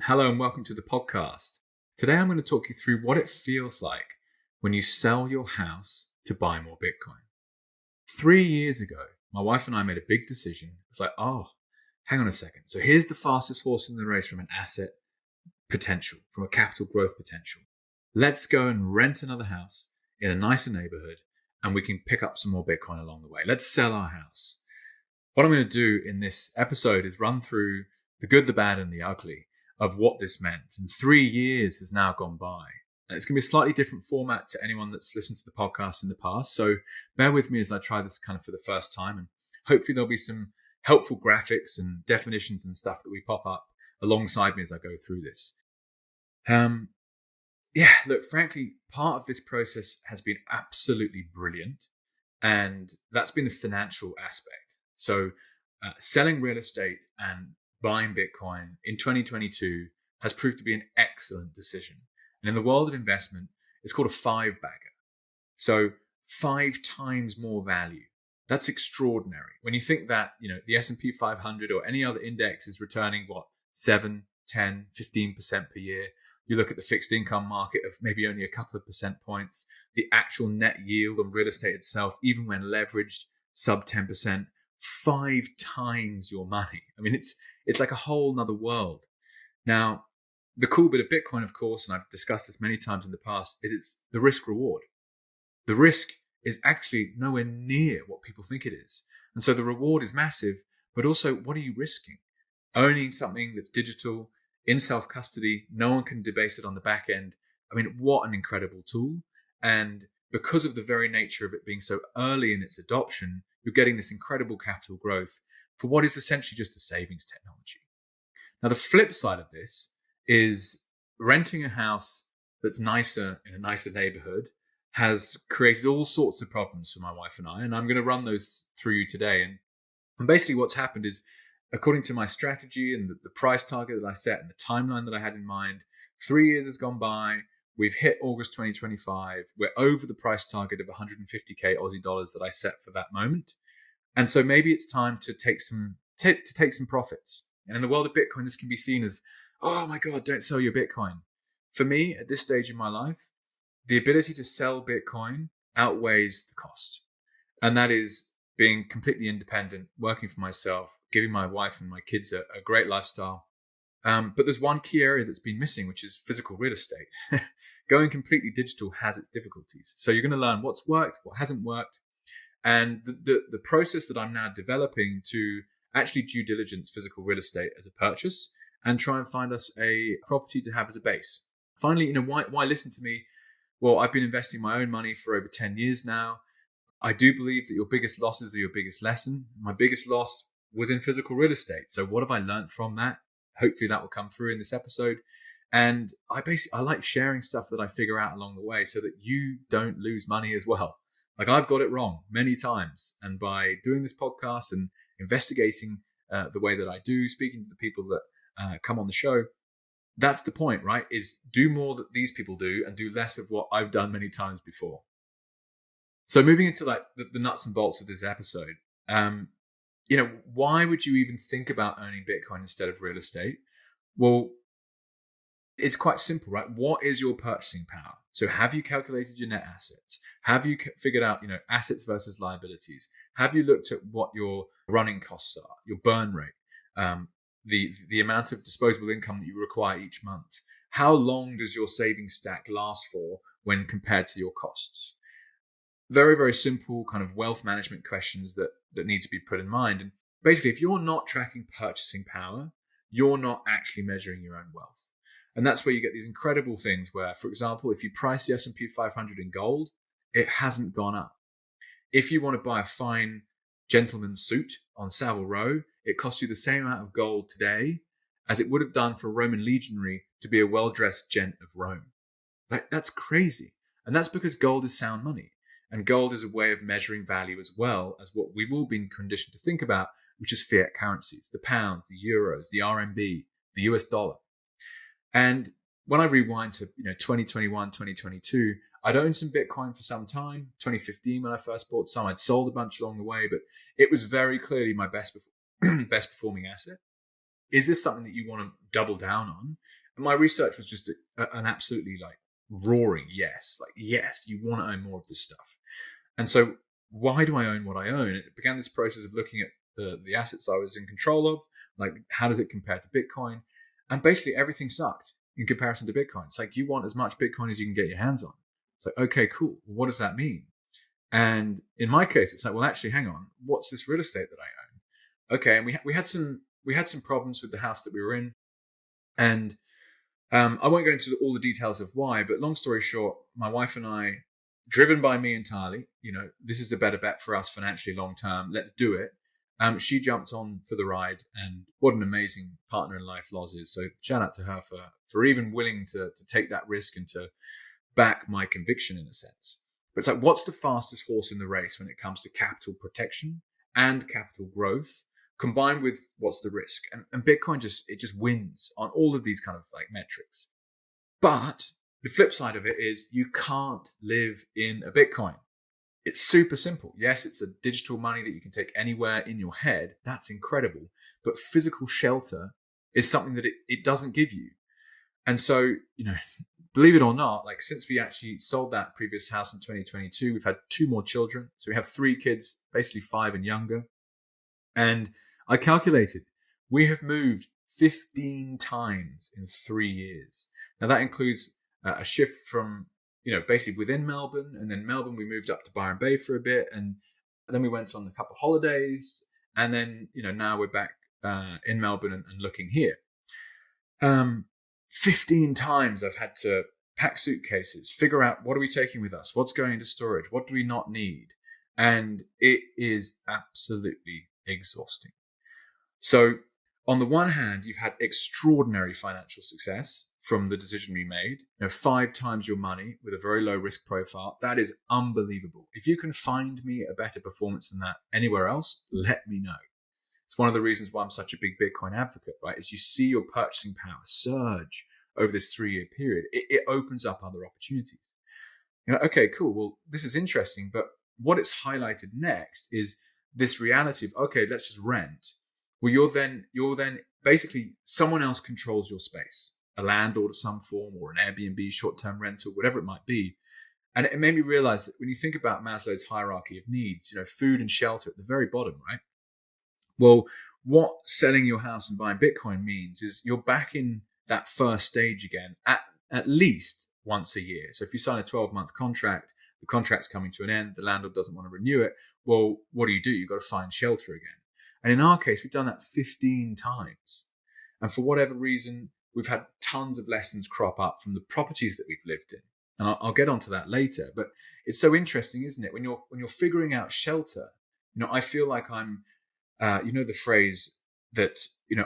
Hello and welcome to the podcast. Today I'm going to talk you through what it feels like when you sell your house to buy more Bitcoin. 3 years ago, my wife and I made a big decision. It's like, hang on a second. So here's the fastest horse in the race from an asset potential, from a capital growth potential. Let's go and rent another house in a nicer neighborhood and we can pick up some more Bitcoin along the way. Let's sell our house. What I'm going to do in this episode is run through the good, the bad, and the ugly of what this meant. And 3 years has now gone by. And it's going to be a slightly different format to anyone that's listened to the podcast in the past. So bear with me as I try this kind of for the first time. And hopefully there'll be some helpful graphics and definitions and stuff that we pop up alongside me as I go through this. Look, frankly, part of this process has been absolutely brilliant. And that's been the financial aspect. So selling real estate and buying Bitcoin in 2022 has proved to be an excellent decision. And in the world of investment, it's called a 5-bagger. So 5 times more value. That's extraordinary. When you think that, the S&P 500 or any other index is returning 7, 10, 15% per year. You look at the fixed income market of maybe only a couple of percent points. The actual net yield on real estate itself, even when leveraged, sub 10%, 5 times your money. I mean, it's like a whole nother world. Now, the cool bit of Bitcoin, of course, and I've discussed this many times in the past, is it's the risk reward. The risk is actually nowhere near what people think it is. And so the reward is massive, but also what are you risking? Owning something that's digital, in self-custody, no one can debase it on the back end. I mean, what an incredible tool. And because of the very nature of it being so early in its adoption, you're getting this incredible capital growth for what is essentially just a savings technology. Now, the flip side of this is renting a house that's nicer in a nicer neighborhood has created all sorts of problems for my wife and I, and I'm going to run those through you today. And basically what's happened is, according to my strategy and the price target that I set and the timeline that I had in mind, 3 years has gone by. We've hit August 2025. We're over the price target of 150k Aussie dollars that I set for that moment. And so maybe it's time to take some profits. And in the world of Bitcoin, this can be seen as, oh my God, don't sell your Bitcoin. For me, at this stage in my life, the ability to sell Bitcoin outweighs the cost. And that is being completely independent, working for myself, giving my wife and my kids a great lifestyle. But there's one key area that's been missing, which is physical real estate. Going completely digital has its difficulties. So you're going to learn what's worked, what hasn't worked. And the process that I'm now developing to actually due diligence physical real estate as a purchase and try and find us a property to have as a base. Finally, why listen to me? Well, I've been investing my own money for over 10 years now. I do believe that your biggest losses are your biggest lesson. My biggest loss was in physical real estate. So what have I learned from that? Hopefully that will come through in this episode. And I like sharing stuff that I figure out along the way so that you don't lose money as well. Like, I've got it wrong many times. And by doing this podcast and investigating the way that I do, speaking to the people that come on the show, that's the point, right? Is do more that these people do and do less of what I've done many times before. So moving into the nuts and bolts of this episode, why would you even think about owning Bitcoin instead of real estate? Well, it's quite simple, right? What is your purchasing power? So have you calculated your net assets? Have you figured out, assets versus liabilities? Have you looked at what your running costs are, your burn rate, the amount of disposable income that you require each month? How long does your savings stack last for when compared to your costs? Very, very simple kind of wealth management questions that need to be put in mind. And basically, if you're not tracking purchasing power, you're not actually measuring your own wealth. And that's where you get these incredible things where, for example, if you price the S&P 500 in gold, it hasn't gone up. If you want to buy a fine gentleman's suit on Savile Row, it costs you the same amount of gold today as it would have done for a Roman legionary to be a well-dressed gent of Rome. Like, that's crazy. And that's because gold is sound money. And gold is a way of measuring value as well as what we've all been conditioned to think about, which is fiat currencies, the pounds, the euros, the RMB, the US dollar. And when I rewind to 2021, 2022, I'd owned some Bitcoin for some time. 2015, when I first bought some, I'd sold a bunch along the way, but it was very clearly my best performing asset. is this something that you want to double down on? And my research was just an absolutely like roaring yes. Like, yes, you want to own more of this stuff. And so why do I own what I own? It began this process of looking at the assets I was in control of, like how does it compare to Bitcoin? And basically everything sucked in comparison to Bitcoin. It's like, you want as much Bitcoin as you can get your hands on. It's like, okay, cool. What does that mean? And in my case, it's like, well, actually, hang on. What's this real estate that I own? Okay, and we had some problems with the house that we were in, and I won't go into all the details of why. But long story short, my wife and I, driven by me entirely, this is a better bet for us financially long term. Let's do it. She jumped on for the ride, and what an amazing partner in life Loz is. So shout out to her for even willing to take that risk and to back my conviction in a sense. But it's like, what's the fastest horse in the race when it comes to capital protection and capital growth, combined with what's the risk? And Bitcoin just wins on all of these kind of like metrics. But the flip side of it is you can't live in a Bitcoin. It's super simple. Yes, it's a digital money that you can take anywhere in your head. That's incredible. But physical shelter is something that it doesn't give you. And so, believe it or not, like since we actually sold that previous house in 2022, we've had 2 more children. So we have 3 kids, basically 5 and younger. And I calculated we have moved 15 times in 3 years. Now that includes a shift from, basically within Melbourne, and then Melbourne, we moved up to Byron Bay for a bit. And then we went on a couple of holidays. And then, now we're back in Melbourne and looking here. 15 times I've had to pack suitcases, figure out what are we taking with us, what's going into storage, what do we not need, and it is absolutely exhausting. So on the one hand, you've had extraordinary financial success from the decision we made, 5 times your money with a very low risk profile. That is unbelievable. If you can find me a better performance than that anywhere else, let me know. It's one of the reasons why I'm such a big Bitcoin advocate, right? Is you see your purchasing power surge over this 3-year period. It opens up other opportunities. Okay, cool. Well, this is interesting, but what it's highlighted next is this reality of, okay, let's just rent. Well, you're then basically someone else controls your space, a landlord of some form or an Airbnb, short-term rental, whatever it might be. And it made me realize that when you think about Maslow's hierarchy of needs, food and shelter at the very bottom, right? Well, what selling your house and buying Bitcoin means is you're back in that first stage again at least once a year. So if you sign a 12-month contract, the contract's coming to an end, the landlord doesn't want to renew it. Well, what do? You've got to find shelter again. And in our case, we've done that 15 times. And for whatever reason, we've had tons of lessons crop up from the properties that we've lived in. And I'll get onto that later. But it's so interesting, isn't it? When you're figuring out shelter, I feel like I'm the phrase that,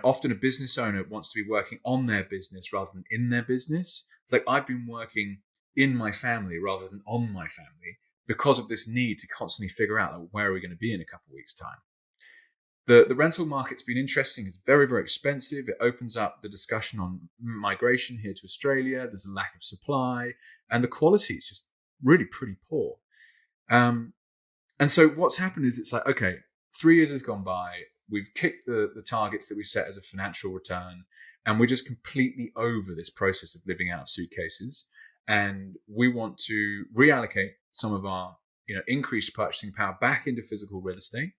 often a business owner wants to be working on their business rather than in their business. It's like I've been working in my family rather than on my family because of this need to constantly figure out where are we going to be in a couple of weeks' time. The rental market's been interesting. It's very, very expensive. It opens up the discussion on migration here to Australia. There's a lack of supply, and the quality is just really pretty poor. And so what's happened is it's like, okay, 3 years has gone by. We've kicked the targets that we set as a financial return, and we're just completely over this process of living out of suitcases. And we want to reallocate some of our, increased purchasing power back into physical real estate.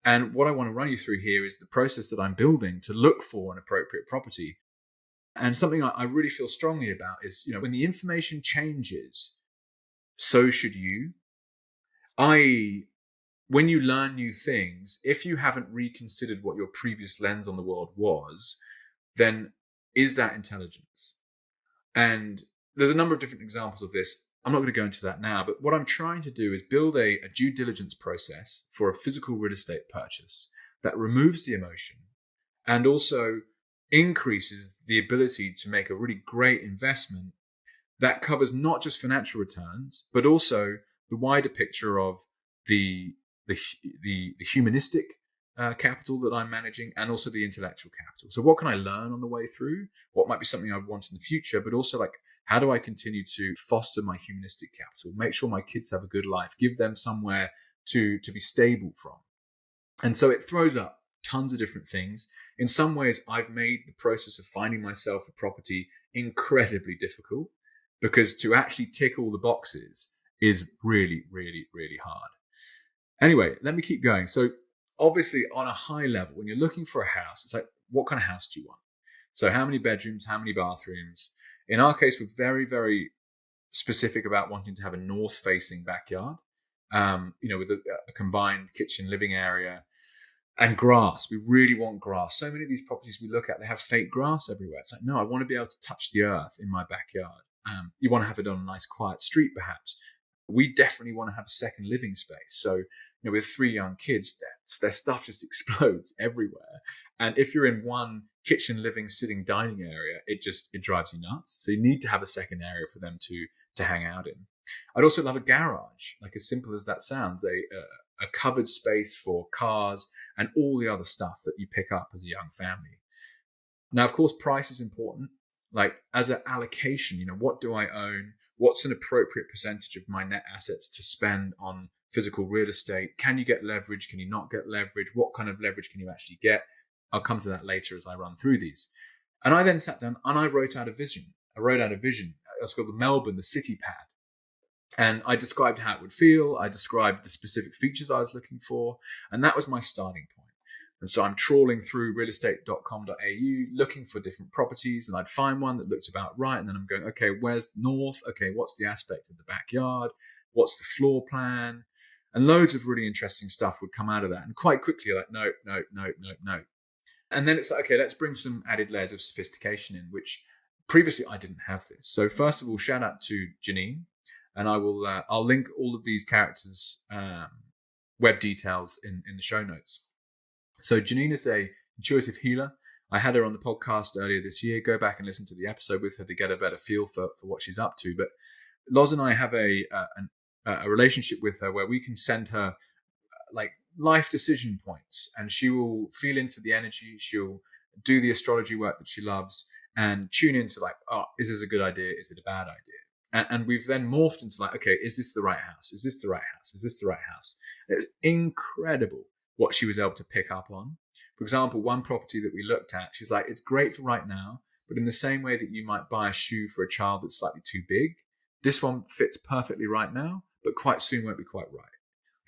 And what I want to run you through here is the process that I'm building to look for an appropriate property. And something I really feel strongly about is, when the information changes, so should you. I.e., when you learn new things, if you haven't reconsidered what your previous lens on the world was, then is that intelligence? And there's a number of different examples of this. I'm not going to go into that now, but what I'm trying to do is build a due diligence process for a physical real estate purchase that removes the emotion and also increases the ability to make a really great investment that covers not just financial returns, but also the wider picture of the humanistic capital that I'm managing, and also the intellectual capital. So what can I learn on the way through? What might be something I want in the future, but also how do I continue to foster my humanistic capital, make sure my kids have a good life, give them somewhere to be stable from? And so it throws up tons of different things. In some ways, I've made the process of finding myself a property incredibly difficult, because to actually tick all the boxes is really, really, really hard. Anyway, let me keep going. So obviously, on a high level, when you're looking for a house, it's like, what kind of house do you want? So how many bedrooms, how many bathrooms? In our case, we're very, very specific about wanting to have a north-facing backyard, with a combined kitchen, living area, and grass. We really want grass. So many of these properties we look at, they have fake grass everywhere. It's like, no, I want to be able to touch the earth in my backyard. You want to have it on a nice, quiet street, perhaps. We definitely want to have a second living space. So, with 3 young kids, their stuff just explodes everywhere. And if you're in one kitchen, living, sitting, dining area, it drives you nuts. So you need to have a second area for them to hang out in. I'd also love a garage, like as simple as that sounds, a covered space for cars and all the other stuff that you pick up as a young family. Now, of course, price is important. Like as an allocation, what do I own? What's an appropriate percentage of my net assets to spend on physical real estate? Can you get leverage? Can you not get leverage? What kind of leverage can you actually get? I'll come to that later as I run through these. And I then sat down and I wrote out a vision. It's called the city pad. And I described how it would feel. I described the specific features I was looking for. And that was my starting point. And so I'm trawling through realestate.com.au, looking for different properties, and I'd find one that looked about right. And then I'm going, okay, where's the north? Okay, what's the aspect of the backyard? What's the floor plan? And loads of really interesting stuff would come out of that. And quite quickly, like, no. And then it's like, okay, let's bring some added layers of sophistication in, which previously I didn't have this. So first of all, shout out to Janine. And I'll link all of these characters' web details in the show notes. So Janine is a intuitive healer. I had her on the podcast earlier this year. Go back and listen to the episode with her to get a better feel for what she's up to. But Loz and I have a relationship with her where we can send her like life decision points, and she will feel into the energy. She'll do the astrology work that she loves and tune into like, oh, is this a good idea? Is it a bad idea? And we've then morphed into like, okay, is this the right house? Is this the right house? Is this the right house? And it's incredible what she was able to pick up on. For example, one property that we looked at, she's like, it's great for right now, but in the same way that you might buy a shoe for a child that's slightly too big, this one fits perfectly right now, but quite soon won't be quite right.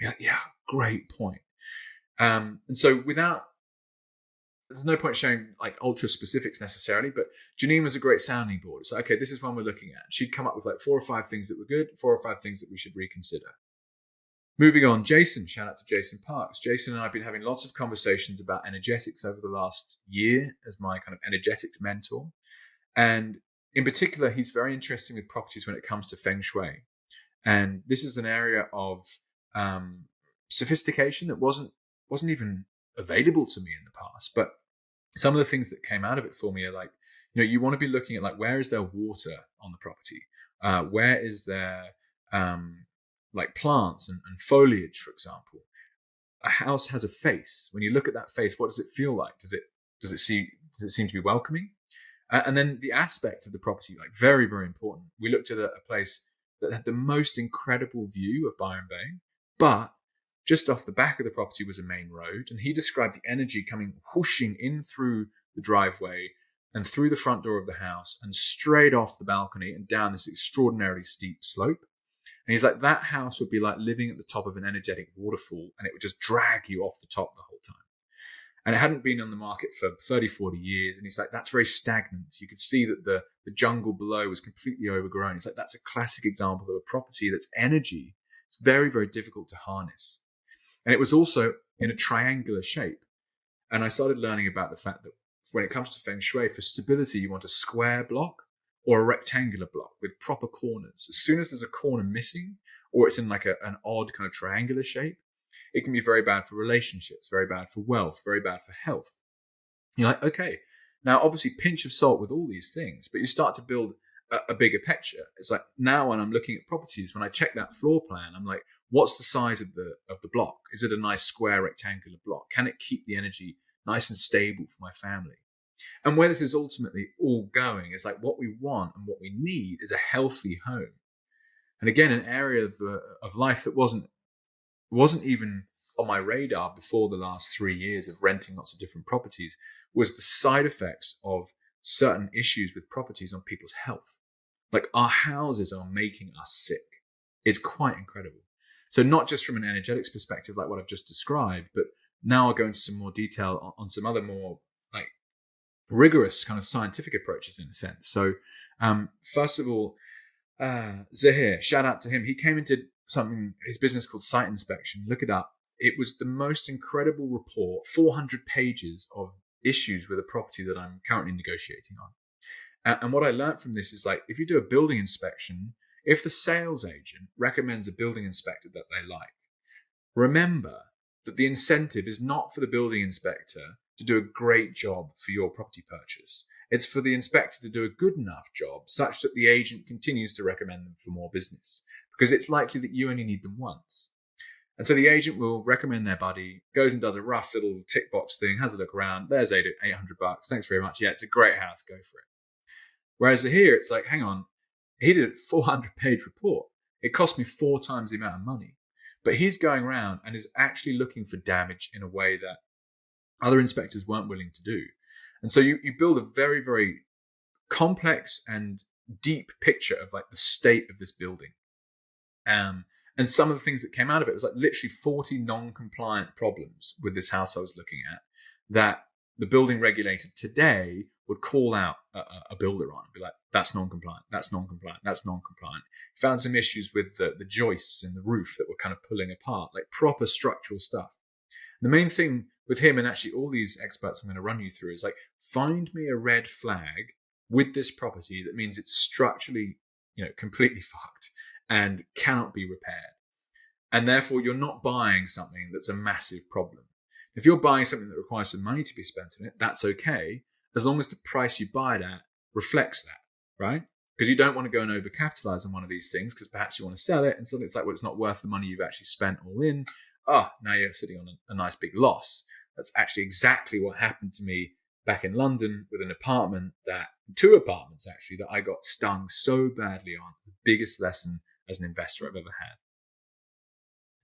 We're like, yeah, great point. And so there's no point showing like ultra specifics necessarily, but Janine was a great sounding board. It's like, okay, this is one we're looking at. She'd come up with like 4 or 5 things that were good, 4 or 5 things that we should reconsider. Moving on, Jason, shout out to Jason Parks. Jason and I have been having lots of conversations about energetics over the last year as my kind of energetics mentor. And in particular, he's very interested with properties when it comes to Feng Shui. And this is an area of sophistication that wasn't even available to me in the past. But some of the things that came out of it for me are like, you want to be looking at like, where is there water on the property? Where is there like plants and foliage, for example? A house has a face. When you look at that face, what does it feel like? Does it seem to be welcoming? And then the aspect of the property, like very, very important. We looked at a place that had the most incredible view of Byron Bay, but just off the back of the property was a main road. And he described the energy coming whooshing in through the driveway and through the front door of the house and straight off the balcony and down this extraordinarily steep slope. And he's like, that house would be like living at the top of an energetic waterfall, and it would just drag you off the top the whole time. And it hadn't been on the market for 30, 40 years. And he's like, that's very stagnant. You could see that the jungle below was completely overgrown. He's like, that's a classic example of a property that's energy. It's very, very difficult to harness. And it was also in a triangular shape. And I started learning about the fact that when it comes to Feng Shui, for stability, you want a square block or a rectangular block with proper corners. As soon as there's a corner missing, or it's in like an odd kind of triangular shape, it can be very bad for relationships, very bad for wealth, very bad for health. You're like, okay, now obviously pinch of salt with all these things, but you start to build a bigger picture. It's like now when I'm looking at properties, when I check that floor plan, I'm like, what's the size of the block? Is it a nice square rectangular block? Can it keep the energy nice and stable for my family? And where this is ultimately all going is like what we want and what we need is a healthy home. And again, an area of life that wasn't even on my radar before the last 3 years of renting lots of different properties was the side effects of certain issues with properties on people's health. Like, our houses are making us sick. It's quite incredible. So not just from an energetics perspective, like what I've just described, but now I'll go into some more detail on some other more like rigorous kind of scientific approaches in a sense. So first of all, Zahir, shout out to him. He came into his business called Site Inspection. Look it up. It was the most incredible report, 400 pages of issues with a property that I'm currently negotiating on. And what I learned from this is, like, if you do a building inspection, if the sales agent recommends a building inspector that they like, remember that the incentive is not for the building inspector to do a great job for your property purchase. It's for the inspector to do a good enough job such that the agent continues to recommend them for more business, because it's likely that you only need them once. And so the agent will recommend their buddy, goes and does a rough little tick box thing, has a look around. There's $800. Thanks very much. Yeah, it's a great house. Go for it. Whereas here, it's like, hang on, he did a 400-page report. It cost me 4 times the amount of money. But he's going around and is actually looking for damage in a way that other inspectors weren't willing to do. And so you build a very, very complex and deep picture of like the state of this building. And some of the things that came out of it was like literally 40 non-compliant problems with this house I was looking at that the building regulator today would call out a builder on and be like, that's non-compliant, that's non-compliant, that's non-compliant. Found some issues with the joists in the roof that were kind of pulling apart, like proper structural stuff. And the main thing with him, and actually all these experts I'm going to run you through, is like, find me a red flag with this property that means it's structurally, completely fucked and cannot be repaired. And therefore you're not buying something that's a massive problem. If you're buying something that requires some money to be spent on it, that's okay, as long as the price you buy it at reflects that, right? Because you don't want to go and overcapitalize on one of these things because perhaps you want to sell it and suddenly it's like, well, it's not worth the money you've actually spent all in. Now you're sitting on a nice big loss. That's actually exactly what happened to me back in London with an apartment, 2 apartments actually, that I got stung so badly on. The biggest lesson as an investor I've ever had.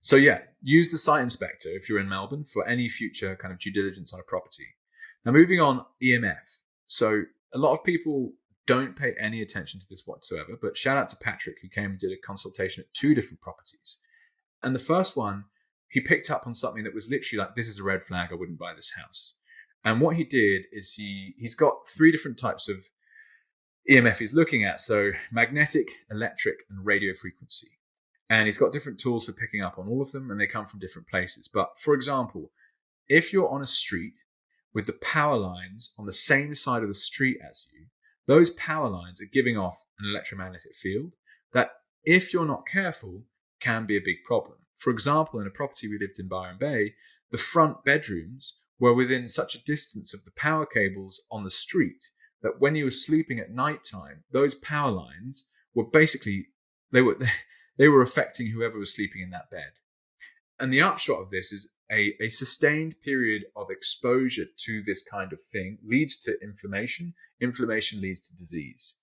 So yeah, use the site inspector if you're in Melbourne for any future kind of due diligence on a property. Now moving on, EMF. So a lot of people don't pay any attention to this whatsoever, but shout out to Patrick, who came and did a consultation at 2 different properties. And the first one, he picked up on something that was literally like, this is a red flag, I wouldn't buy this house. And what he did is he's got 3 different types of EMF he's looking at. So magnetic, electric, and radio frequency. And he's got different tools for picking up on all of them, and they come from different places. But for example, if you're on a street with the power lines on the same side of the street as you, those power lines are giving off an electromagnetic field that, if you're not careful, can be a big problem. For example, in a property we lived in Byron Bay, the front bedrooms were within such a distance of the power cables on the street that when you were sleeping at nighttime, those power lines were basically, they were affecting whoever was sleeping in that bed. And the upshot of this is a sustained period of exposure to this kind of thing leads to inflammation. Inflammation leads to disease.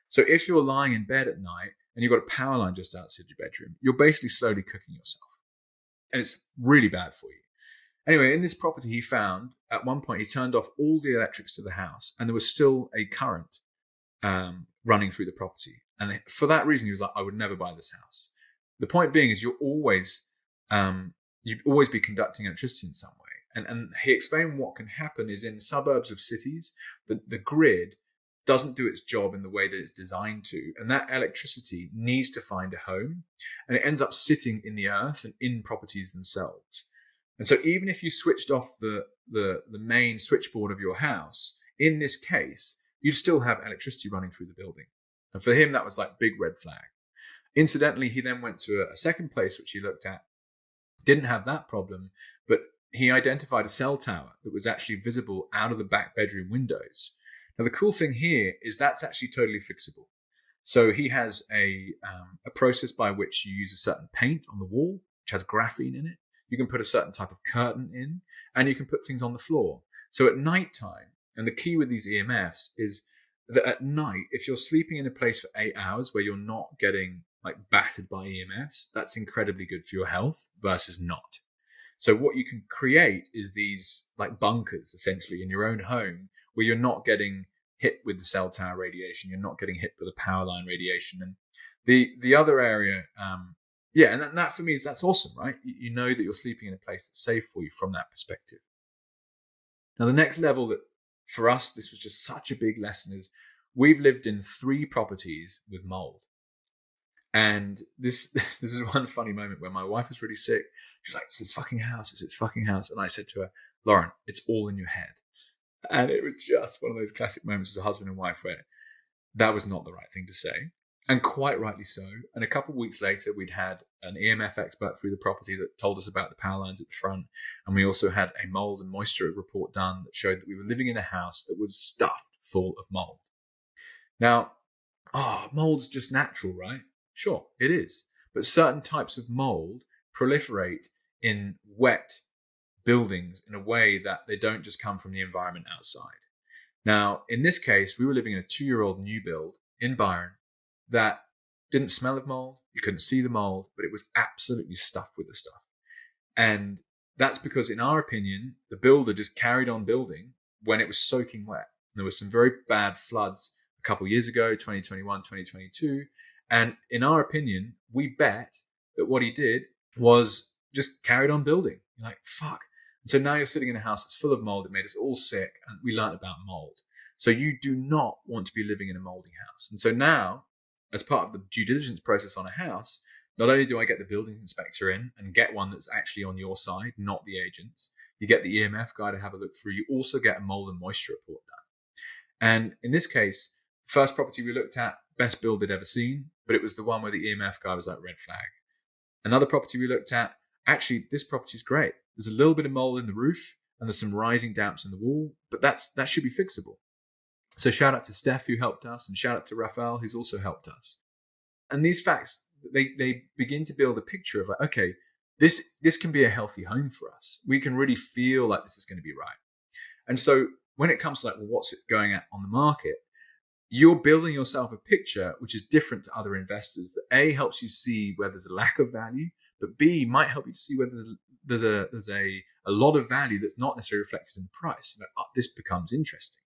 So if you're lying in bed at night and you've got a power line just outside your bedroom, you're basically slowly cooking yourself. And it's really bad for you. Anyway, in this property he found, at one point he turned off all the electrics to the house and there was still a current running through the property. And for that reason, he was like, I would never buy this house. The point being is you'd always be conducting electricity in some way. And he explained what can happen is in suburbs of cities, the grid doesn't do its job in the way that it's designed to. And that electricity needs to find a home. And it ends up sitting in the earth and in properties themselves. And so even if you switched off the main switchboard of your house, in this case, you'd still have electricity running through the building. And for him, that was like big red flag. Incidentally, he then went to a second place, which he looked at, didn't have that problem, but he identified a cell tower that was actually visible out of the back bedroom windows. Now, the cool thing here is that's actually totally fixable. So he has a process by which you use a certain paint on the wall, which has graphene in it. You can put a certain type of curtain in, and you can put things on the floor. So at nighttime, and the key with these EMFs is that at night, if you're sleeping in a place for 8 hours where you're not getting like battered by EMFs, that's incredibly good for your health versus not. So what you can create is these like bunkers essentially in your own home where you're not getting hit with the cell tower radiation, you're not getting hit with the power line radiation. And the other area, and that for me that's awesome, right? You know that you're sleeping in a place that's safe for you from that perspective. Now, the next level that for us, this was just such a big lesson, is we've lived in 3 properties with mold. And this is one funny moment where my wife was really sick. She's like, it's this fucking house, it's its fucking house. And I said to her, Lauren, it's all in your head. And it was just one of those classic moments as a husband and wife where that was not the right thing to say. And quite rightly so. And a couple of weeks later, we'd had an EMF expert through the property that told us about the power lines at the front. And we also had a mold and moisture report done that showed that we were living in a house that was stuffed full of mold. Now, mold's just natural, right? Sure, it is. But certain types of mold proliferate in wet buildings in a way that they don't just come from the environment outside. Now, in this case, we were living in a 2-year-old new build in Byron that didn't smell of mold. You couldn't see the mold, but it was absolutely stuffed with the stuff. And that's because, in our opinion, the builder just carried on building when it was soaking wet. And there were some very bad floods a couple of years ago, 2021, 2022. And in our opinion, we bet that what he did was just carried on building. You're like, fuck. And so now you're sitting in a house that's full of mold. It made us all sick. And we learned about mold. So you do not want to be living in a moldy house. And so now, as part of the due diligence process on a house, not only do I get the building inspector in and get one that's actually on your side, not the agent's, you get the EMF guy to have a look through. You also get a mold and moisture report done. And in this case, the first property we looked at, best build they'd ever seen, but it was the one where the EMF guy was like, red flag. Another property we looked at, actually, this property is great. There's a little bit of mold in the roof and there's some rising damps in the wall, but that should be fixable. So shout out to Steph who helped us, and shout out to Raphael who's also helped us. And these facts, they begin to build a picture of like, okay, this can be a healthy home for us. We can really feel like this is going to be right. And so when it comes to like, well, what's it going at on the market? You're building yourself a picture which is different to other investors that A, helps you see where there's a lack of value, but B, might help you to see where there's a lot of value that's not necessarily reflected in the price. Like, this becomes interesting.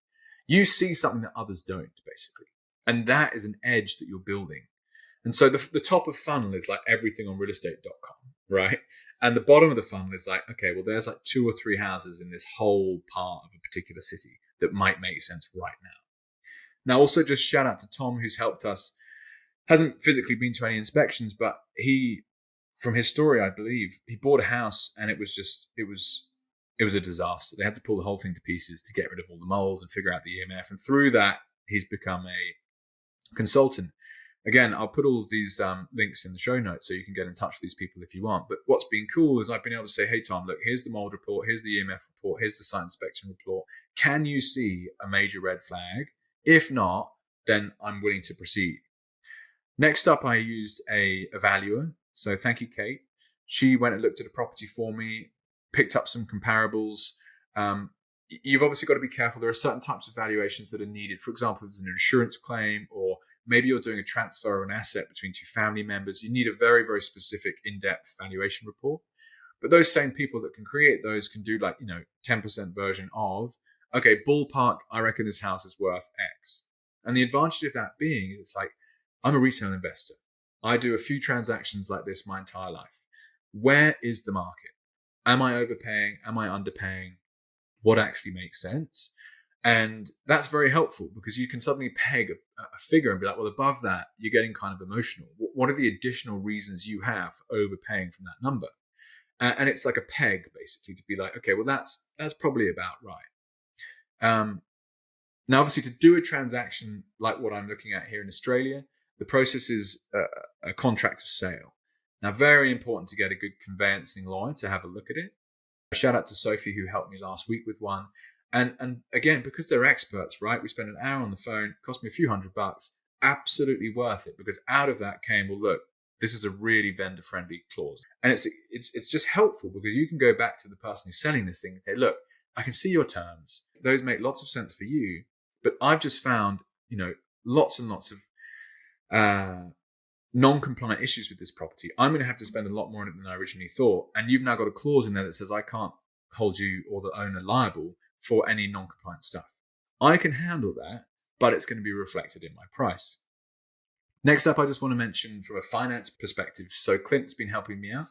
You see something that others don't, basically. And that is an edge that you're building. And so the top of funnel is like everything on realestate.com, right? And the bottom of the funnel is like, okay, well, there's like 2 or 3 houses in this whole part of a particular city that might make sense right now. Now, also just shout out to Tom, who's helped us. Hasn't physically been to any inspections, but he, from his story, I believe, he bought a house and it was a disaster. They had to pull the whole thing to pieces to get rid of all the mold and figure out the EMF. And through that, he's become a consultant. Again, I'll put all of these links in the show notes so you can get in touch with these people if you want. But what's been cool is I've been able to say, hey, Tom, look, here's the mold report, here's the EMF report, here's the site inspection report. Can you see a major red flag? If not, then I'm willing to proceed. Next up, I used a valuer. So thank you, Kate. She went and looked at a property for me, picked up some comparables. You've obviously got to be careful. There are certain types of valuations that are needed. For example, if there's an insurance claim, or maybe you're doing a transfer of an asset between 2 family members, you need a very, very specific in-depth valuation report. But those same people that can create those can do 10% version of, okay, ballpark, I reckon this house is worth X. And the advantage of that being is it's like, I'm a retail investor. I do a few transactions like this my entire life. Where is the market? Am I overpaying? Am I underpaying? What actually makes sense? And that's very helpful because you can suddenly peg a figure and be like, well, above that, you're getting kind of emotional. What are the additional reasons you have for overpaying from that number? And it's like a peg, basically, to be like, okay, well, that's probably about right. Now, obviously, to do a transaction like what I'm looking at here in Australia, the process is a contract of sale. Now, very important to get a good conveyancing lawyer to have a look at it. Shout out to Sophie, who helped me last week with one. And again, because they're experts, right? We spent an hour on the phone, cost me a few $100, absolutely worth it, because out of that came, well, look, this is a really vendor-friendly clause. And it's just helpful because you can go back to the person who's selling this thing and say, look, I can see your terms. Those make lots of sense for you, but I've just found, lots and lots of non-compliant issues with this property, I'm going to have to spend a lot more on it than I originally thought. And you've now got a clause in there that says I can't hold you or the owner liable for any non-compliant stuff. I can handle that, but it's going to be reflected in my price. Next up, I just want to mention from a finance perspective. So Clint's been helping me out.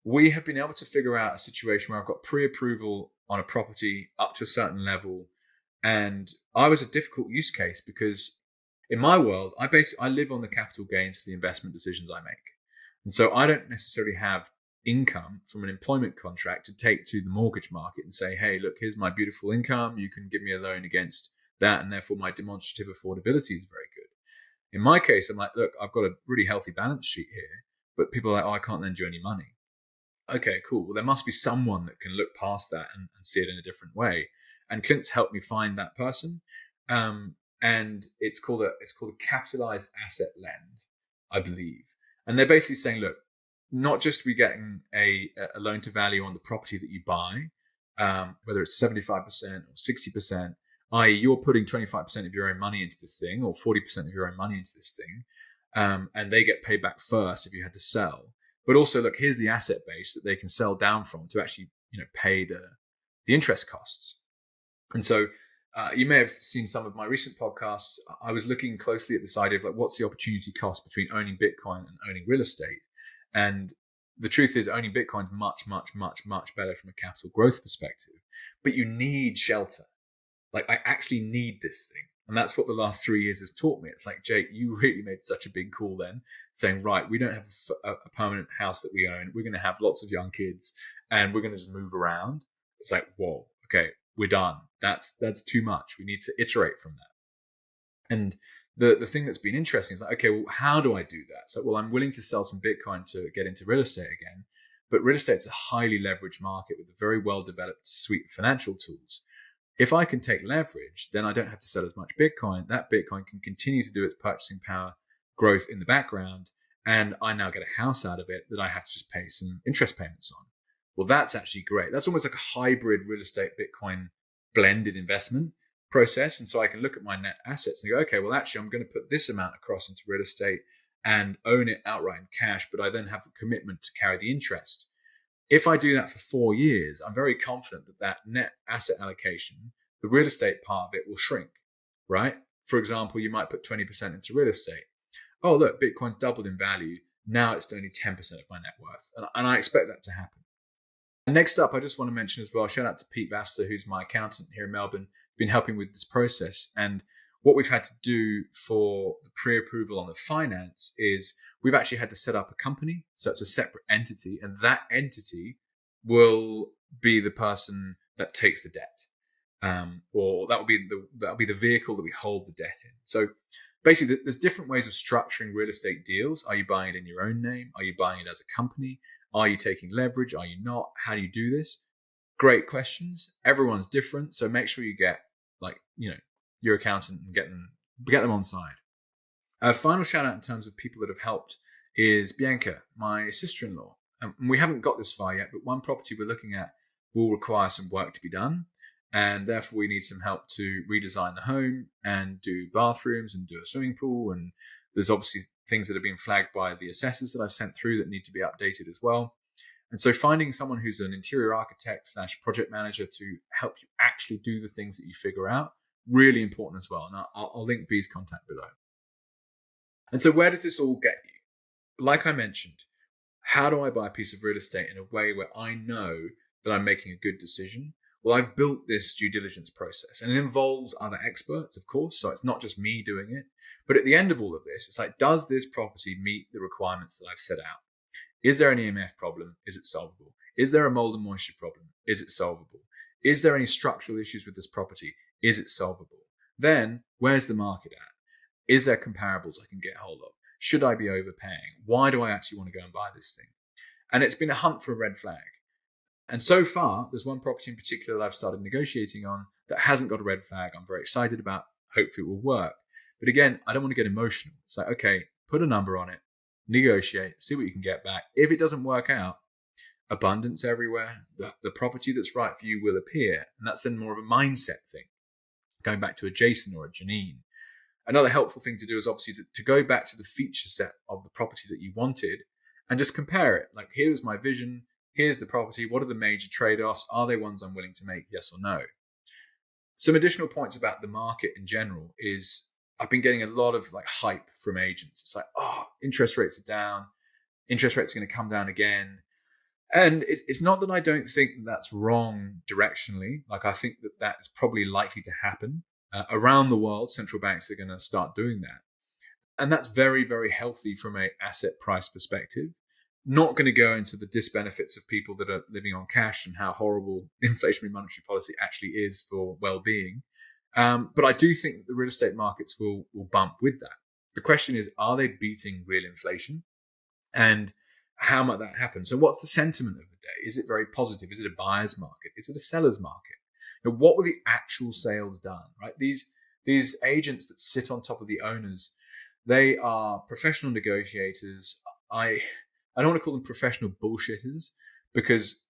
We have been able to figure out a situation where I've got pre-approval on a property up to a certain level. And I was a difficult use case because in my world, I live on the capital gains for the investment decisions I make. And so I don't necessarily have income from an employment contract to take to the mortgage market and say, hey, look, here's my beautiful income. You can give me a loan against that. And therefore my demonstrative affordability is very good. In my case, I'm like, look, I've got a really healthy balance sheet here, but people are like, oh, I can't lend you any money. Okay, cool. Well, there must be someone that can look past that and see it in a different way. And Clint's helped me find that person. And it's called a capitalized asset lend, I believe. And they're basically saying, look, not just are we getting a loan to value on the property that you buy, whether it's 75% or 60%, i.e. you're putting 25% of your own money into this thing or 40% of your own money into this thing, and they get paid back first if you had to sell. But also, look, here's the asset base that they can sell down from to actually, pay the interest costs. And so you may have seen some of my recent podcasts. I was looking closely at this idea of like, what's the opportunity cost between owning Bitcoin and owning real estate? And the truth is owning Bitcoin is much, much, much, much better from a capital growth perspective. But you need shelter. Like, I actually need this thing. And that's what the last 3 years has taught me. It's like, Jake, you really made such a big call then, saying, right, we don't have a permanent house that we own. We're going to have lots of young kids and we're going to just move around. It's like, whoa, okay, we're done. That's too much. We need to iterate from that. And the thing that's been interesting is like, okay, well, how do I do that? So, well, I'm willing to sell some Bitcoin to get into real estate again. But real estate's a highly leveraged market with a very well-developed suite of financial tools. If I can take leverage, then I don't have to sell as much Bitcoin. That Bitcoin can continue to do its purchasing power growth in the background. And I now get a house out of it that I have to just pay some interest payments on. Well, that's actually great. That's almost like a hybrid real estate Bitcoin blended investment process. And so I can look at my net assets and go, okay, well, actually, I'm going to put this amount across into real estate and own it outright in cash, but I then have the commitment to carry the interest. If I do that for 4 years, I'm very confident that net asset allocation, the real estate part of it, will shrink, right? For example, you might put 20% into real estate. Oh, look, Bitcoin's doubled in value. Now it's only 10% of my net worth. And I expect that to happen. And next up, I just want to mention as well, shout out to 𝗕𝗏𝗏, who's my accountant here in Melbourne, been helping with this process. And what we've had to do for the pre-approval on the finance is we've actually had to set up a company. So it's a separate entity, and that entity will be the person that takes the debt. Or that'll be the vehicle that we hold the debt in. So basically, there's different ways of structuring real estate deals. Are you buying it in your own name? Are you buying it as a company? Are you taking leverage? Are you not? How do you do this? Great questions. Everyone's different. So make sure you get your accountant and get them on side. A final shout out in terms of people that have helped is Bianca, my sister-in-law. And we haven't got this far yet, but one property we're looking at will require some work to be done. And therefore we need some help to redesign the home and do bathrooms and do a swimming pool. And there's obviously things that have been flagged by the assessors that I've sent through that need to be updated as well. And so finding someone who's an interior architect / project manager to help you actually do the things that you figure out, really important as well. And I'll link B's contact below. And so where does this all get you? Like I mentioned, how do I buy a piece of real estate in a way where I know that I'm making a good decision? Well, I've built this due diligence process, and it involves other experts, of course. So it's not just me doing it. But at the end of all of this, it's like, does this property meet the requirements that I've set out? Is there an EMF problem? Is it solvable? Is there a mold and moisture problem? Is it solvable? Is there any structural issues with this property? Is it solvable? Then, where's the market at? Is there comparables I can get hold of? Should I be overpaying? Why do I actually want to go and buy this thing? And it's been a hunt for a red flag. And so far, there's one property in particular that I've started negotiating on that hasn't got a red flag. I'm very excited about. Hopefully it will work. But again, I don't want to get emotional. It's like, okay, put a number on it, negotiate, see what you can get back. If it doesn't work out, abundance everywhere. The property that's right for you will appear. And that's then more of a mindset thing. Going back to a Jason or a Janine. Another helpful thing to do is obviously to go back to the feature set of the property that you wanted and just compare it. Like, here's my vision, here's the property, what are the major trade-offs? Are they ones I'm willing to make, yes or no? Some additional points about the market in general is I've been getting a lot of like hype from agents. It's like, oh, interest rates are down, interest rates are going to come down again. And it's not that I don't think that's wrong directionally. Like, I think that is probably likely to happen. Around the world, central banks are going to start doing that. And that's very, very healthy from an asset price perspective. Not going to go into the disbenefits of people that are living on cash and how horrible inflationary monetary policy actually is for well-being. But I do think the real estate markets will bump with that. The question is, are they beating real inflation? And how might that happen? So what's the sentiment of the day? Is it very positive? Is it a buyer's market? Is it a seller's market? Now, what were the actual sales done, right? These agents that sit on top of the owners, they are professional negotiators. I don't want to call them professional bullshitters because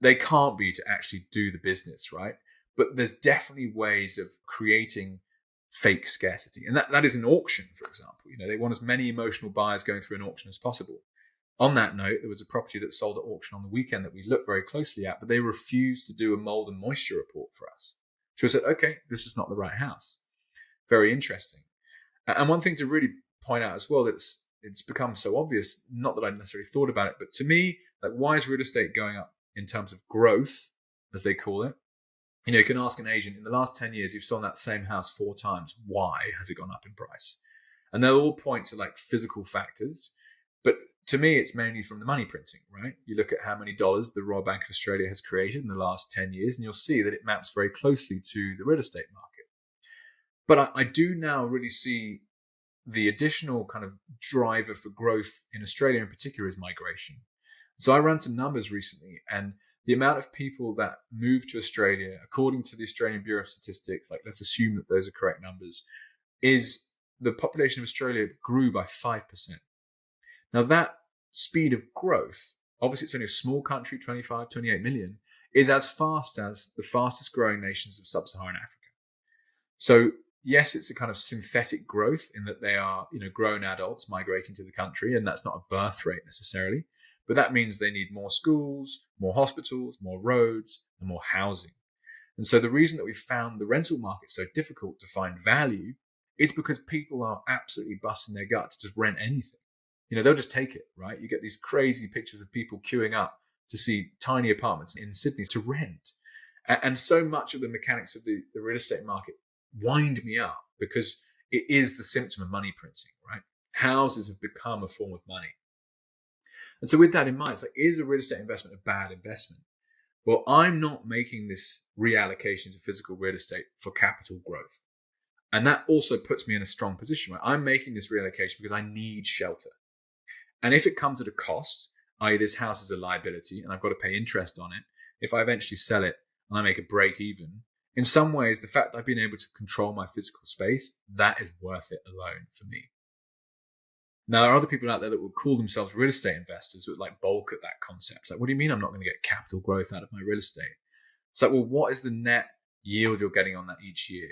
they can't be to actually do the business, right? But there's definitely ways of creating fake scarcity. And that is an auction, for example. They want as many emotional buyers going through an auction as possible. On that note, there was a property that sold at auction on the weekend that we looked very closely at, but they refused to do a mold and moisture report for us. So we said, okay, this is not the right house. Very interesting. And one thing to really point out as well, that it's become so obvious, not that I necessarily thought about it, but to me, like, why is real estate going up in terms of growth, as they call it? You can ask an agent, in the last 10 years, you've sold that same house 4 times. Why has it gone up in price? And they'll all point to like physical factors. But to me, it's mainly from the money printing, right? You look at how many dollars the Royal Bank of Australia has created in the last 10 years, and you'll see that it maps very closely to the real estate market. But I do now really see the additional kind of driver for growth in Australia in particular is migration. So I ran some numbers recently, and the amount of people that move to Australia, according to the Australian Bureau of Statistics, like, let's assume that those are correct numbers, is the population of Australia grew by 5%. Now, that speed of growth, obviously it's only a small country, 25, 28 million, is as fast as the fastest growing nations of sub-Saharan Africa. So yes, it's a kind of synthetic growth in that they are, grown adults migrating to the country, and that's not a birth rate necessarily, but that means they need more schools, more hospitals, more roads, and more housing. And so the reason that we've found the rental market so difficult to find value is because people are absolutely busting their gut to just rent anything. They'll just take it, right? You get these crazy pictures of people queuing up to see tiny apartments in Sydney to rent. And so much of the mechanics of the real estate market wind me up because it is the symptom of money printing, right? Houses have become a form of money. And so with that in mind, it's like, is a real estate investment a bad investment? Well, I'm not making this reallocation to physical real estate for capital growth. And that also puts me in a strong position where I'm making this reallocation because I need shelter. And if it comes at a cost, i.e. this house is a liability and I've got to pay interest on it, if I eventually sell it and I make a break even, in some ways, the fact that I've been able to control my physical space, that is worth it alone for me. Now, there are other people out there that will call themselves real estate investors who would like balk at that concept. Like, what do you mean I'm not going to get capital growth out of my real estate? It's like, well, what is the net yield you're getting on that each year?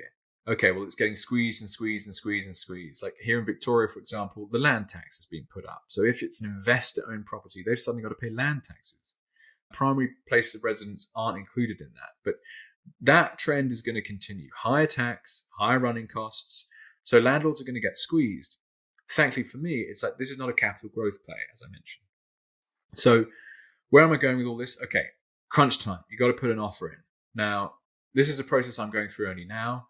Okay, well, it's getting squeezed and squeezed and squeezed and squeezed. Like here in Victoria, for example, the land tax has been put up. So if it's an investor-owned property, they've suddenly got to pay land taxes. Primary places of residence aren't included in that. But that trend is going to continue. Higher tax, higher running costs. So landlords are going to get squeezed. Thankfully for me, it's like this is not a capital growth play, as I mentioned. So where am I going with all this? Okay, crunch time. You've got to put an offer in. Now, this is a process I'm going through only now.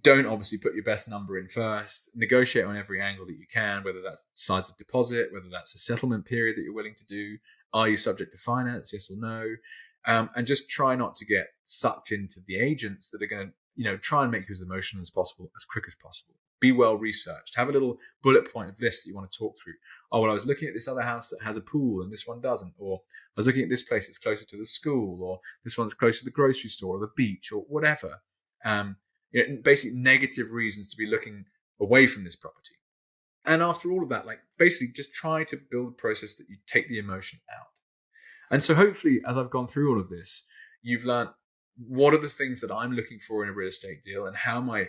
Don't obviously put your best number in first. Negotiate on every angle that you can, whether that's size of deposit, whether that's a settlement period that you're willing to do. Are you subject to finance, yes or no? And just try not to get sucked into the agents that are going to, try and make you as emotional as possible, as quick as possible. Be well researched. Have a little bullet point of list that you want to talk through. Oh, well, I was looking at this other house that has a pool and this one doesn't. Or I was looking at this place that's closer to the school, or this one's closer to the grocery store or the beach or whatever. Basically negative reasons to be looking away from this property. And after all of that, basically just try to build a process that you take the emotion out. And so hopefully, as I've gone through all of this, you've learned what are the things that I'm looking for in a real estate deal and how am I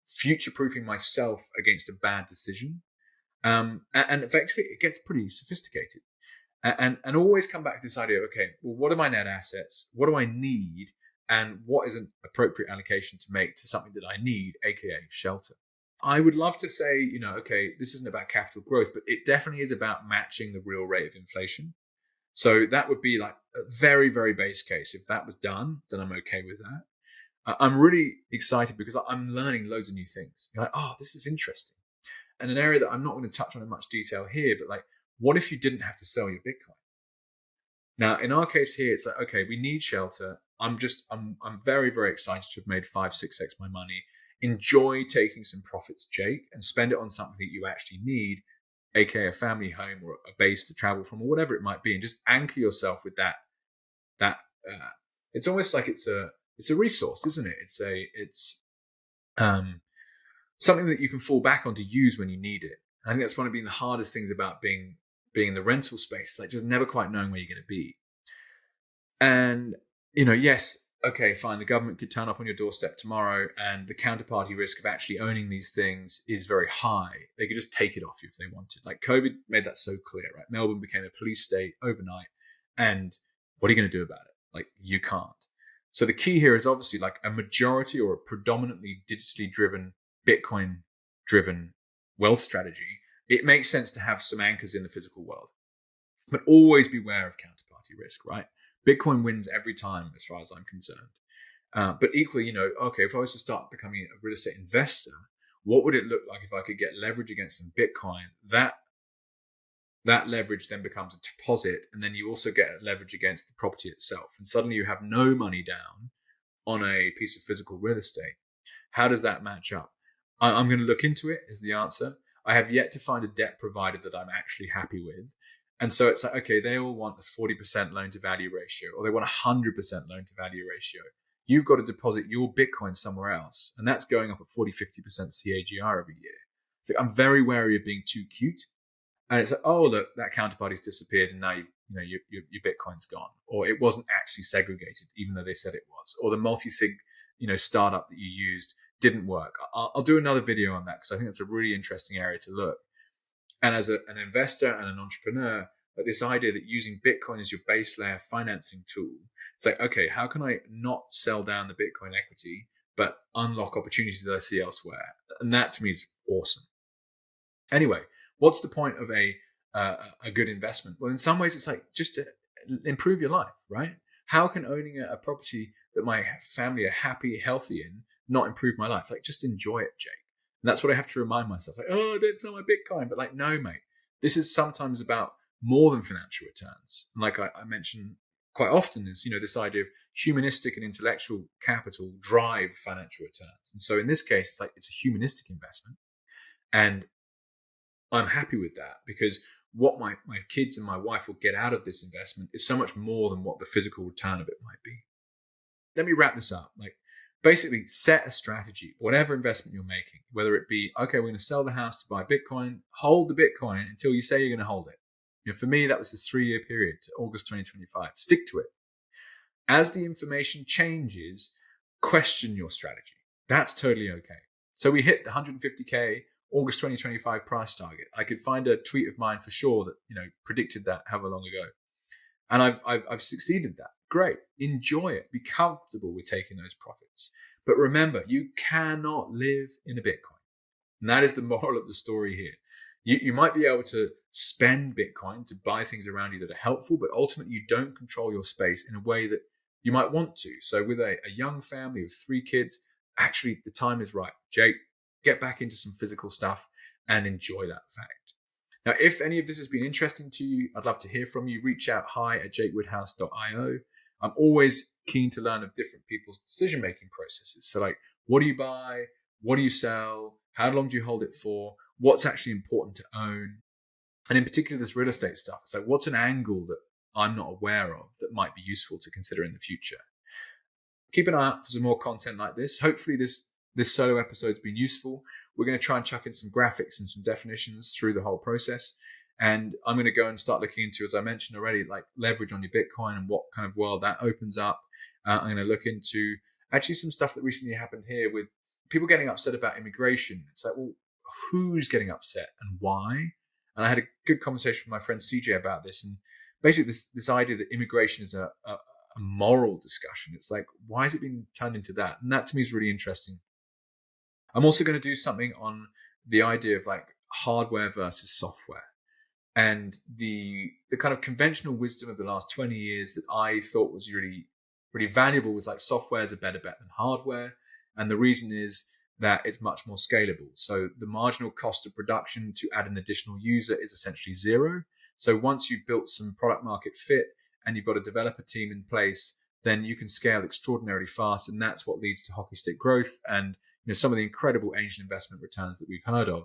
future-proofing myself against a bad decision. And effectively, it gets pretty sophisticated. And always come back to this idea of, okay, well, what are my net assets? What do I need? And what is an appropriate allocation to make to something that I need, aka shelter? I would love to say, okay, this isn't about capital growth, but it definitely is about matching the real rate of inflation. So that would be like a very, very base case. If that was done, then I'm okay with that. I'm really excited because I'm learning loads of new things. You're like, oh, this is interesting. And an area that I'm not going to touch on in much detail here, but like, what if you didn't have to sell your Bitcoin? Now, in our case here, it's like, okay, we need shelter. I'm very, very excited to have made 5-6x my money. Enjoy taking some profits, Jake, and spend it on something that you actually need, aka a family home or a base to travel from, or whatever it might be, and just anchor yourself with that. It's almost like it's a resource, isn't it? It's something that you can fall back on to use when you need it. I think that's one of the hardest things about being in the rental space, like just never quite knowing where you're going to be. And yes, okay, fine, the government could turn up on your doorstep tomorrow, and the counterparty risk of actually owning these things is very high. They could just take it off you if they wanted. Like COVID made that so clear, right? Melbourne became a police state overnight, and what are you going to do about it? Like, you can't. So the key here is obviously like a majority or a predominantly digitally driven, Bitcoin driven wealth strategy. It makes sense to have some anchors in the physical world, but always beware of counterparty risk, right? Bitcoin wins every time as far as I'm concerned. But equally, okay, if I was to start becoming a real estate investor, what would it look like if I could get leverage against some Bitcoin? That leverage then becomes a deposit, and then you also get leverage against the property itself. And suddenly you have no money down on a piece of physical real estate. How does that match up? I'm going to look into it, is the answer. I have yet to find a debt provider that I'm actually happy with. And so it's like, okay, they all want a 40% loan to value ratio, or they want 100% loan to value ratio. You've got to deposit your Bitcoin somewhere else, and that's going up at 40-50% CAGR every year. So I'm very wary of being too cute. And it's like, oh, look, that counterparty's disappeared, and now your Bitcoin's gone, or it wasn't actually segregated, even though they said it was, or the multi-sig, startup that you used didn't work. I'll do another video on that because I think that's a really interesting area to look. And as an investor and an entrepreneur, this idea that using Bitcoin as your base layer financing tool, it's like, okay, how can I not sell down the Bitcoin equity, but unlock opportunities that I see elsewhere? And that to me is awesome. Anyway, what's the point of a good investment? Well, in some ways, it's like just to improve your life, right? How can owning a property that my family are happy, healthy in, not improve my life? Like, just enjoy it, Jake. And that's what I have to remind myself. Like, oh, don't sell my Bitcoin. But like, no, mate, this is sometimes about more than financial returns. And like I mentioned quite often is, this idea of humanistic and intellectual capital drive financial returns. And so in this case, it's like, it's a humanistic investment. And I'm happy with that because what my kids and my wife will get out of this investment is so much more than what the physical return of it might be. Let me wrap this up. Like, basically set a strategy, whatever investment you're making, whether it be, okay, we're going to sell the house to buy Bitcoin, hold the Bitcoin until you say you're going to hold it. For me, that was this 3-year period to August 2025. Stick to it. As the information changes, question your strategy. That's totally okay. So we hit the 150K August 2025 price target. I could find a tweet of mine for sure that, predicted that however long ago. And I've succeeded that. Great. Enjoy it. Be comfortable with taking those profits. But remember, you cannot live in a Bitcoin. And that is the moral of the story here. You might be able to spend Bitcoin to buy things around you that are helpful, but ultimately you don't control your space in a way that you might want to. So with a young family of 3 kids, actually the time is right. Jake, get back into some physical stuff and enjoy that fact. Now, if any of this has been interesting to you, I'd love to hear from you. Reach out hi@j.w.p92.io. I'm always keen to learn of different people's decision-making processes. So like, what do you buy? What do you sell? How long do you hold it for? What's actually important to own? And in particular, this real estate stuff. It's like, what's an angle that I'm not aware of that might be useful to consider in the future? Keep an eye out for some more content like this. Hopefully this solo episode's been useful. We're going to try and chuck in some graphics and some definitions through the whole process. And I'm going to go and start looking into, as I mentioned already, like leverage on your Bitcoin and what kind of world that opens up. I'm going to look into actually some stuff that recently happened here with people getting upset about immigration. It's like, well, who's getting upset and why? And I had a good conversation with my friend CJ about this, and basically this idea that immigration is a moral discussion. It's like, why is it being turned into that? And that to me is really interesting. I'm also going to do something on the idea of like hardware versus software, and the kind of conventional wisdom of the last 20 years that I thought was really, really valuable was like software is a better bet than hardware. And the reason is that it's much more scalable. So the marginal cost of production to add an additional user is essentially zero. So once you've built some product market fit and you've got a developer team in place, then you can scale extraordinarily fast. And that's what leads to hockey stick growth and some of the incredible angel investment returns that we've heard of.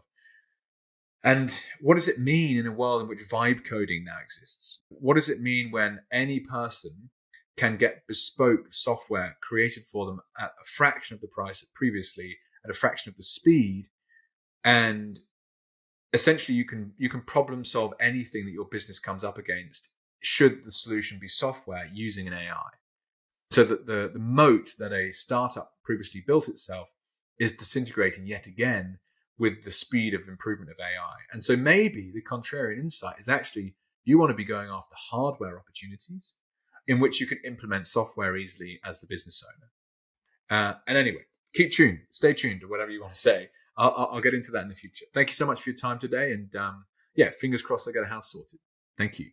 And what does it mean in a world in which vibe coding now exists? What does it mean when any person can get bespoke software created for them at a fraction of the price previously, at a fraction of the speed, and essentially you can problem solve anything that your business comes up against, should the solution be software using an AI? So that the moat that a startup previously built itself is disintegrating yet again with the speed of improvement of AI. And so maybe the contrarian insight is actually you want to be going after hardware opportunities in which you can implement software easily as the business owner. And anyway, keep tuned, stay tuned, or whatever you want to say. I'll get into that in the future. Thank you so much for your time today. And fingers crossed I get a house sorted. Thank you.